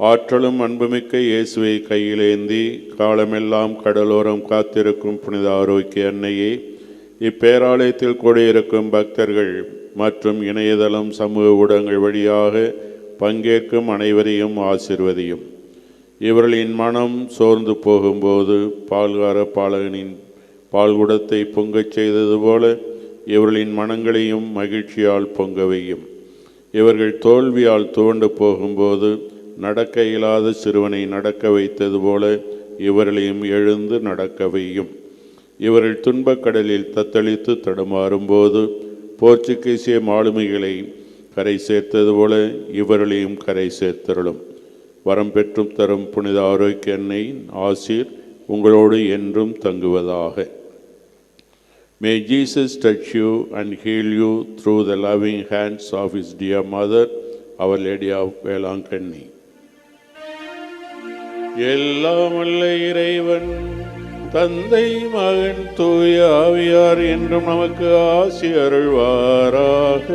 ஆற்றலும் அன்புமிக்க இயேசுவை கையிலேந்தி காலமெல்லாம் கடலோரம் காத்திருக்கும் புனித ஆரோக்கிய அன்னையே, இப்பேராலயத்தில் கூடியிருக்கும் பக்தர்கள் மற்றும் இணையதளம் சமூக ஊடகங்கள் வழியாக பங்கேற்கும் அனைவரையும் ஆசிர்வதியும். இவர்களின் மனம் சோர்ந்து போகும்போது பால்கார பாலகனின் பால்குடத்தை பொங்கச் செய்தது போல இவர்களின் மனங்களையும் மகிழ்ச்சியால் பொங்கவையும். இவர்கள் தோல்வியால் துவண்டு போகும்போது நடக்க இயலாத சிறுவனை நடக்க வைத்தது போல இவர்களையும் எழுந்து நடக்கவையும். இவர்கள் துன்பக்கடலில் தத்தளித்து தடுமாறும்போது போர்ச்சுகீசிய மாலுமிகளை கரை சேர்த்தது போல இவர்களையும் கரை சேர்த்தருளும். வரம் பெற்றும் தரும் புனித ஆரோக்கிய அன்னையின் ஆசீர் உங்களோடு என்றும் தங்குவதாக. May Jesus touch you and heal you through the loving hands of his dear mother, Our Lady of Velankanni. எல்லாம் வல்ல இறைவன் தந்தை மகன் தூய ஆவியார் என்றும் நமக்கு ஆசி அருள்வாராக.